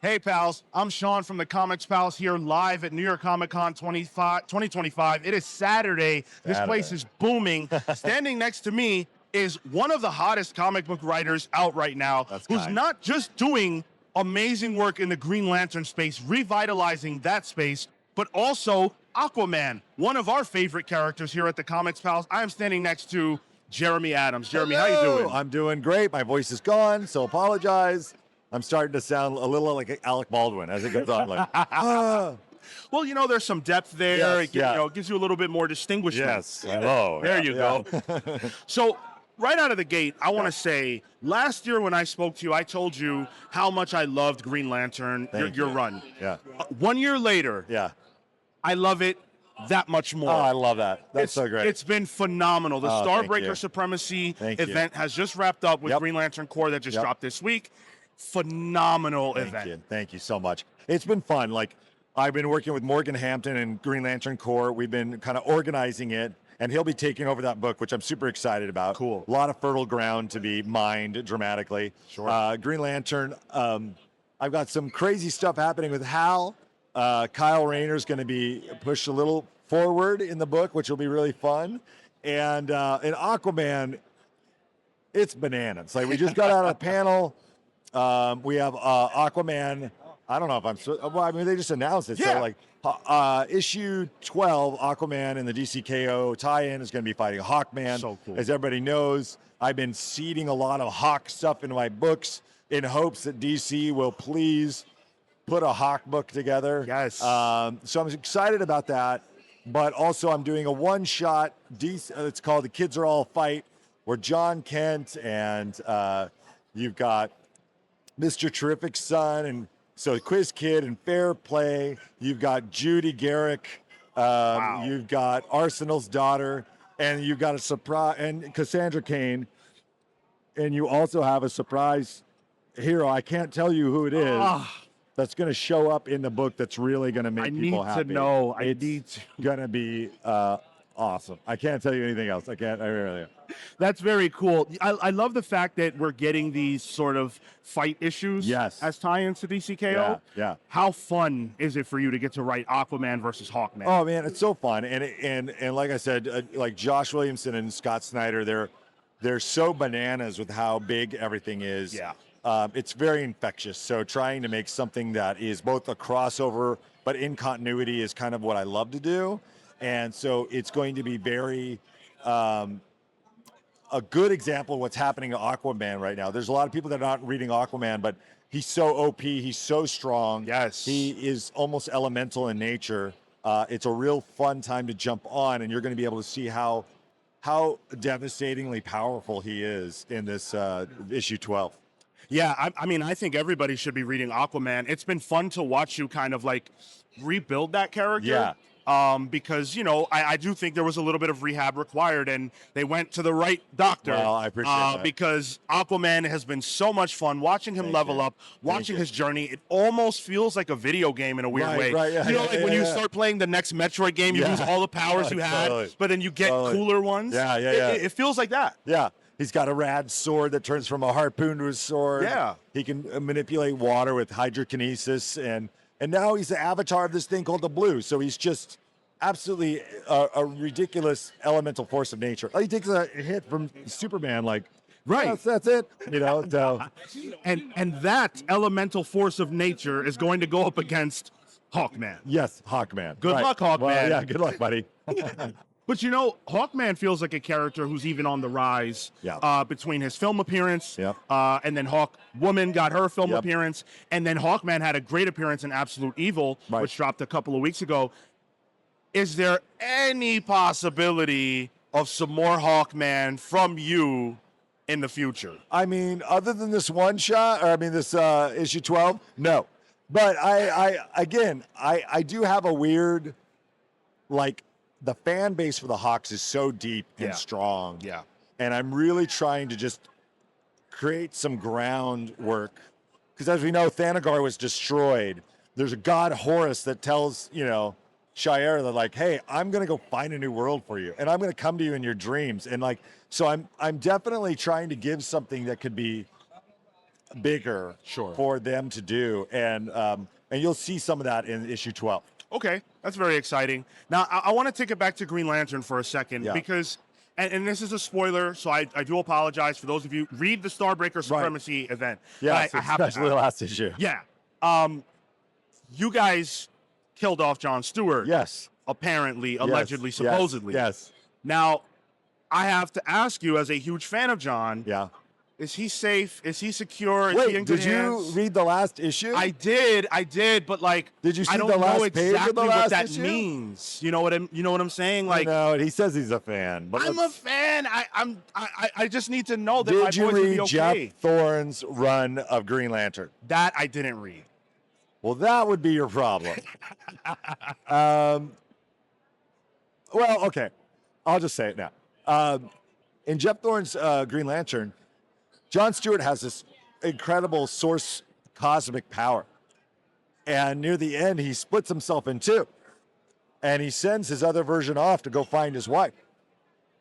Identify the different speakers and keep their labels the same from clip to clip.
Speaker 1: Hey, pals. I'm Sean from the Comics Pals here live at New York Comic Con 2025. It is Saturday. This place is booming. Standing next to me is one of the hottest comic book writers out right now, who's not just doing amazing work in the Green Lantern space, revitalizing that space, but also Aquaman, one of our favorite characters here at the Comics Pals. I am standing next to Jeremy Adams. Jeremy,
Speaker 2: Hello.
Speaker 1: how you doing?
Speaker 2: I'm doing great. My voice is gone, so apologize. I'm starting to sound a little like Alec Baldwin as it goes on. Like,
Speaker 1: Well, you know, there's some depth there.
Speaker 2: Yes,
Speaker 1: You know, it gives you a little bit more distinguishment.
Speaker 2: yes, hello.
Speaker 1: There you go. So, right out of the gate, I want to say, last year when I spoke to you, I told you how much I loved Green Lantern, your run.
Speaker 2: Yeah.
Speaker 1: 1 year later,
Speaker 2: Yeah.
Speaker 1: I love it that much more.
Speaker 2: Oh, I love that. That's so great.
Speaker 1: It's been phenomenal. The
Speaker 2: thank
Speaker 1: Starbreaker
Speaker 2: you.
Speaker 1: Supremacy
Speaker 2: Thank you.
Speaker 1: event has just wrapped up with
Speaker 2: Yep.
Speaker 1: Green Lantern Corps that just
Speaker 2: Yep.
Speaker 1: dropped this week. Phenomenal
Speaker 2: Thank
Speaker 1: event.
Speaker 2: you. Thank you so much. It's been fun. Like, I've been working with Morgan Hampton and Green Lantern Corps. We've been kind of organizing it, and he'll be taking over that book, which I'm super excited about.
Speaker 1: Cool.
Speaker 2: A lot of fertile ground to be mined dramatically.
Speaker 1: Sure.
Speaker 2: Green Lantern, I've got some crazy stuff happening with Hal. Kyle Rayner's going to be pushed a little forward in the book, which will be really fun. And in Aquaman, it's bananas. Like, we just got out of a panel. We have Aquaman. I don't know if I'm. Well, I mean, they just announced it.
Speaker 1: Yeah.
Speaker 2: So, like, issue 12, Aquaman and the DCKO tie-in is going to be fighting Hawkman.
Speaker 1: So cool.
Speaker 2: As everybody knows, I've been seeding a lot of Hawk stuff into my books in hopes that DC will please put a Hawk book together.
Speaker 1: Yes.
Speaker 2: So I'm excited about that. But also, I'm doing a one-shot. It's called "The Kids Are All Fight," where John Kent and you've got Mr. Terrific's son, and so Quiz Kid and Fair Play. You've got Judy Garrick.
Speaker 1: Wow.
Speaker 2: You've got Arsenal's daughter, and you've got a surprise, and Cassandra Cain. And you also have a surprise hero. I can't tell you who it is. That's going to show up in the book. That's really going to make people happy.
Speaker 1: I need to know.
Speaker 2: It's going to be awesome. I can't tell you anything else. I can't. I really.
Speaker 1: That's very cool. I love the fact that we're getting these sort of fight issues
Speaker 2: Yes.
Speaker 1: as tie-ins to DCKO.
Speaker 2: Yeah.
Speaker 1: How fun is it for you to get to write Aquaman versus Hawkman?
Speaker 2: Oh man, it's so fun. And like I said, like Josh Williamson and Scott Snyder, they're so bananas with how big everything is.
Speaker 1: Yeah.
Speaker 2: It's very infectious. So trying to make something that is both a crossover but in continuity is kind of what I love to do. And so it's going to be very a good example of what's happening to Aquaman right now. There's a lot of people that are not reading Aquaman, but he's so OP, he's so strong.
Speaker 1: Yes.
Speaker 2: He is almost elemental in nature. It's a real fun time to jump on, and you're going to be able to see how devastatingly powerful he is in this issue 12.
Speaker 1: Yeah, I mean, I think everybody should be reading Aquaman. It's been fun to watch you kind of like rebuild that character.
Speaker 2: Yeah.
Speaker 1: Because, you know, I do think there was a little bit of rehab required, and they went to the right doctor.
Speaker 2: Well, I appreciate that.
Speaker 1: Because Aquaman has been so much fun watching him level up, watching his journey. It almost feels like a video game in a weird way.
Speaker 2: Right, yeah,
Speaker 1: you know,
Speaker 2: yeah,
Speaker 1: like
Speaker 2: yeah,
Speaker 1: when you
Speaker 2: yeah.
Speaker 1: start playing the next Metroid game, you
Speaker 2: Yeah.
Speaker 1: lose all the powers you had,
Speaker 2: Totally.
Speaker 1: but then you get cooler ones.
Speaker 2: Yeah.
Speaker 1: It feels like that.
Speaker 2: Yeah. He's got a rad sword that turns from a harpoon to a sword.
Speaker 1: Yeah.
Speaker 2: He can manipulate water with hydrokinesis. And now he's the avatar of this thing called the Blue. So he's just absolutely a ridiculous elemental force of nature. He takes a hit from Superman, like,
Speaker 1: Right.
Speaker 2: that's it. You know, so.
Speaker 1: And that elemental force of nature is going to go up against Hawkman.
Speaker 2: Yes, Hawkman.
Speaker 1: Good luck, Hawkman.
Speaker 2: Well, yeah, good luck, buddy.
Speaker 1: But you know, Hawkman feels like a character who's even on the rise.
Speaker 2: Yeah.
Speaker 1: Between his film appearance,
Speaker 2: Yep.
Speaker 1: And then Hawkwoman got her film
Speaker 2: Yep.
Speaker 1: appearance, and then Hawkman had a great appearance in Absolute Evil,
Speaker 2: Right.
Speaker 1: which dropped a couple of weeks ago. Is there any possibility of some more Hawkman from you in the future?
Speaker 2: I mean, other than this one shot, or I mean, this issue 12, no. But I do have a weird, like, the fan base for the Hawks is so deep and strong.
Speaker 1: Yeah.
Speaker 2: And I'm really trying to just create some groundwork. Because as we know, Thanagar was destroyed. There's a god Horus that tells, Shire that, like, hey, I'm going to go find a new world for you. And I'm going to come to you in your dreams. And, like, so I'm definitely trying to give something that could be bigger for them to do, and you'll see some of that in issue 12.
Speaker 1: Okay, that's very exciting. Now, I want to take it back to Green Lantern for a second because, and this is a spoiler, so I do apologize for those of you. Read the Starbreaker Supremacy event.
Speaker 2: Yes,
Speaker 1: I have
Speaker 2: especially the last issue.
Speaker 1: Yeah. You guys killed off Jon Stewart.
Speaker 2: Yes.
Speaker 1: Apparently, allegedly, supposedly.
Speaker 2: Yes.
Speaker 1: Now, I have to ask you, as a huge fan of Jon.
Speaker 2: Yeah.
Speaker 1: Is he safe? Is he secure? Is
Speaker 2: Wait,
Speaker 1: he in good
Speaker 2: did you read the last issue?
Speaker 1: I did, but like,
Speaker 2: did you see
Speaker 1: I don't
Speaker 2: the last
Speaker 1: know
Speaker 2: page
Speaker 1: exactly
Speaker 2: of the
Speaker 1: what
Speaker 2: last
Speaker 1: that
Speaker 2: issue?
Speaker 1: means. You know what I'm saying? Like,
Speaker 2: no, he says he's a fan. But
Speaker 1: I'm a fan. I just need to know that my
Speaker 2: did you
Speaker 1: boys will be
Speaker 2: read
Speaker 1: okay.
Speaker 2: Jeff Thorne's run of Green Lantern?
Speaker 1: That I didn't read.
Speaker 2: Well, that would be your problem. Well, okay, I'll just say it now. In Jeff Thorne's Green Lantern, Jon Stewart has this incredible source cosmic power. And near the end, he splits himself in two. And he sends his other version off to go find his wife.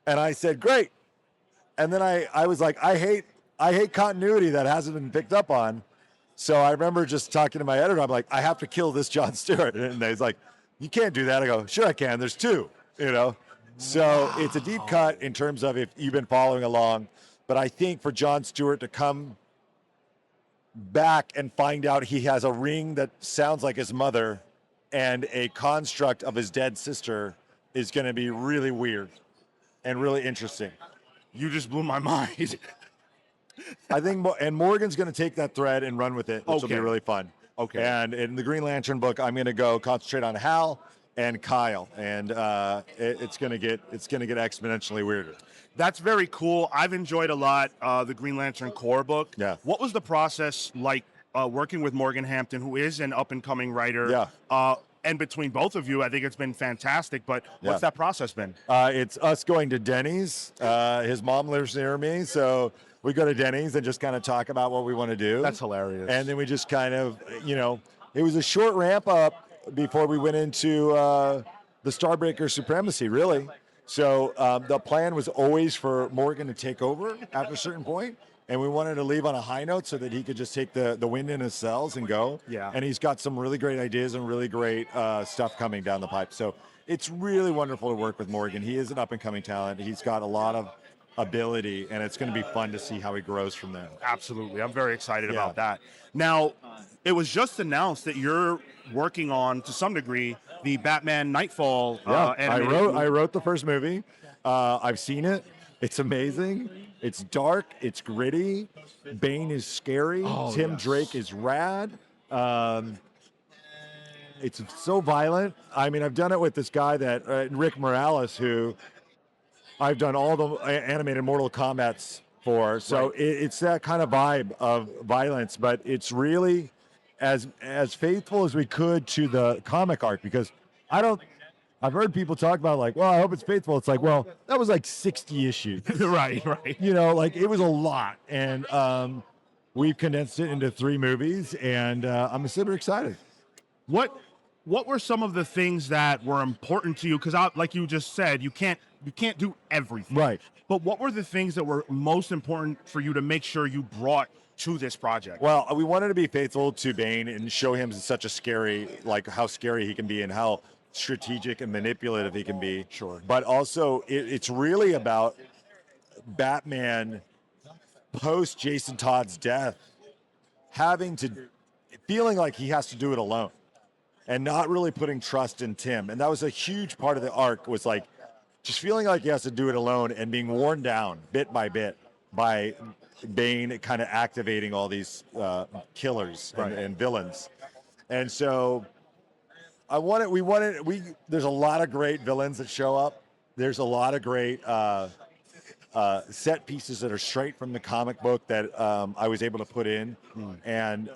Speaker 2: And I said, great. And then I was like, I hate continuity that hasn't been picked up on. So I remember just talking to my editor. I'm like, I have to kill this Jon Stewart. And he's like, you can't do that. I go, sure I can. There's two, you know. So it's a deep cut in terms of if you've been following along. But I think for Jon Stewart to come back and find out he has a ring that sounds like his mother and a construct of his dead sister is going to be really weird and really interesting.
Speaker 1: You just blew my mind.
Speaker 2: I think, and Morgan's going to take that thread and run with it, which will be really fun.
Speaker 1: Okay.
Speaker 2: And in the Green Lantern book, I'm going to go concentrate on Hal and Kyle, and it's going to get exponentially weirder.
Speaker 1: That's very cool. I've enjoyed a lot the Green Lantern Core book.
Speaker 2: Yeah.
Speaker 1: What was the process like working with Morgan Hampton, who is an up-and-coming writer?
Speaker 2: Yeah.
Speaker 1: And between both of you, I think it's been fantastic. But what's that process been?
Speaker 2: It's us going to Denny's. His mom lives near me, so we go to Denny's and just kind of talk about what we want to do.
Speaker 1: That's hilarious.
Speaker 2: And then we just kind of, it was a short ramp up before we went into the Starbreaker Supremacy, really. So the plan was always for Morgan to take over after a certain point, and we wanted to leave on a high note so that he could just take the wind in his sails and go.
Speaker 1: Yeah.
Speaker 2: And he's got some really great ideas and really great stuff coming down the pipe. So it's really wonderful to work with Morgan. He is an up-and-coming talent. He's got a lot of ability, and it's going to be fun to see how he grows from there.
Speaker 1: Absolutely. I'm very excited about that. Now, it was just announced that you're working on, to some degree, the Batman Nightfall animated movie.
Speaker 2: I wrote the first movie. I've seen it. It's amazing. It's dark. It's gritty. Bane is scary. Tim Drake is rad. It's so violent. I mean, I've done it with this guy Rick Morales, who I've done all the animated Mortal Kombats for. So it's that kind of vibe of violence, but it's really as faithful as we could to the comic art, because I've heard people talk about like, well, I hope it's faithful. It's like, well, that was like 60 issues.
Speaker 1: Right.
Speaker 2: Like it was a lot. And we've condensed it into 3 movies, and I'm super excited.
Speaker 1: What were some of the things that were important to you? Because like you just said, you can't do everything.
Speaker 2: Right.
Speaker 1: But what were the things that were most important for you to make sure you brought to this project?
Speaker 2: Well, we wanted to be faithful to Bane and show him such a scary, like how scary he can be and how strategic and manipulative he can be.
Speaker 1: Sure.
Speaker 2: But also, it's really about Batman post Jason Todd's death feeling like he has to do it alone and not really putting trust in Tim. And that was a huge part of the arc, was like just feeling like he has to do it alone and being worn down bit by bit by Bane kind of activating all these killers and villains. And so there's a lot of great villains that show up. There's a lot of great set pieces that are straight from the comic book that I was able to put in. And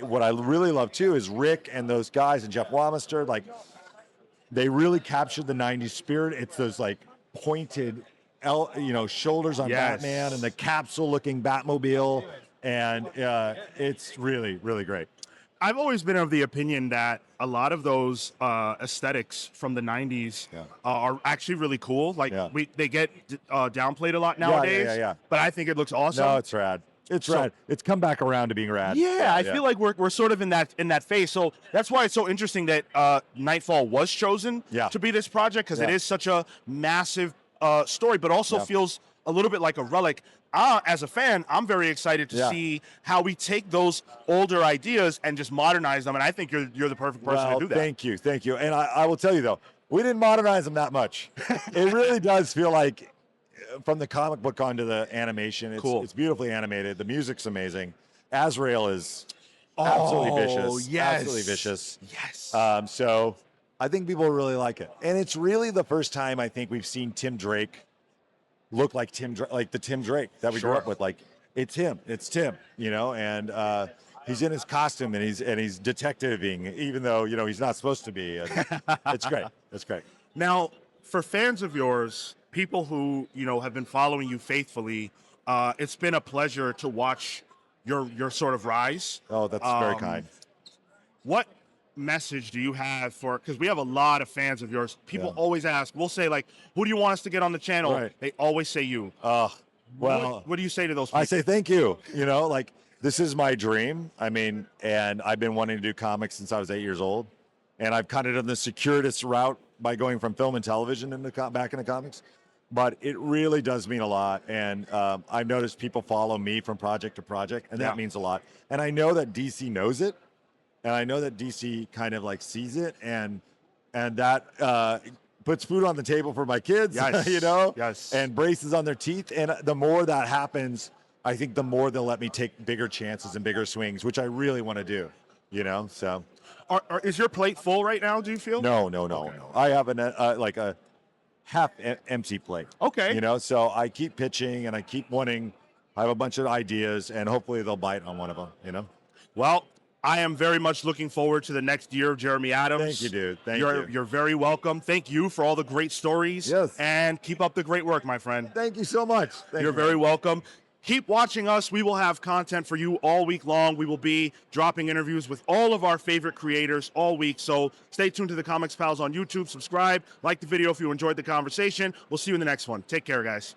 Speaker 2: what I really love too is Rick and those guys and Jeff Wamister, like they really captured the 90s spirit. It's those like pointed shoulders on Batman and the capsule looking Batmobile. And it's really, really great.
Speaker 1: I've always been of the opinion that a lot of those aesthetics from the 90s are actually really cool. Like they get downplayed a lot nowadays.
Speaker 2: Yeah.
Speaker 1: But I think it looks awesome.
Speaker 2: No, it's rad. It's
Speaker 1: So-
Speaker 2: rad. It's come back around to being rad.
Speaker 1: Yeah, I feel like we're sort of in that phase. So that's why it's so interesting that Nightfall was chosen to be this project, because it is such a massive story, but also feels a little bit like a relic. As a fan, I'm very excited to see how we take those older ideas and just modernize them. And I think you're the perfect person to do that.
Speaker 2: Thank you. And I will tell you though, we didn't modernize them that much. It really does feel like, from the comic book onto the animation, it's beautifully animated. The music's amazing. Azrael is absolutely vicious.
Speaker 1: Yes.
Speaker 2: Absolutely vicious.
Speaker 1: Yes.
Speaker 2: So I think people really like it. And it's really the first time I think we've seen Tim Drake look like the Tim Drake that we grew up with. Like, it's him. It's Tim, and he's in his costume and he's detectiving, even though, he's not supposed to be. It's great. It's great.
Speaker 1: Now, for fans of yours, people who, have been following you faithfully, it's been a pleasure to watch your sort of rise.
Speaker 2: Oh, that's very kind.
Speaker 1: What message do you have because we have a lot of fans of yours. People always ask, we'll say, like, who do you want us to get on the channel?
Speaker 2: Right.
Speaker 1: They always say you.
Speaker 2: Well,
Speaker 1: what do you say to those people?
Speaker 2: I say thank you. Like, this is my dream. I mean, and I've been wanting to do comics since I was 8 years old. And I've kind of done the circuitous route by going from film and television back into comics. But it really does mean a lot. And I've noticed people follow me from project to project, and that means a lot. And I know that DC knows it. And I know that DC kind of like sees it, and that puts food on the table for my kids,
Speaker 1: Yes.
Speaker 2: and braces on their teeth. And the more that happens, I think the more they'll let me take bigger chances and bigger swings, which I really want to do, so.
Speaker 1: Is your plate full right now, do you feel?
Speaker 2: No. I have a half empty plate.
Speaker 1: Okay.
Speaker 2: So I keep pitching and I keep wanting, I have a bunch of ideas, and hopefully they'll bite on one of them,
Speaker 1: Well, I am very much looking forward to the next year of Jeremy Adams.
Speaker 2: Thank you, dude. Thank you.
Speaker 1: You're very welcome. Thank you for all the great stories.
Speaker 2: Yes.
Speaker 1: And keep up the great work, my friend.
Speaker 2: Thank you so much.
Speaker 1: You're very welcome. Keep watching us. We will have content for you all week long. We will be dropping interviews with all of our favorite creators all week. So stay tuned to the Comics Pals on YouTube. Subscribe. Like the video if you enjoyed the conversation. We'll see you in the next one. Take care, guys.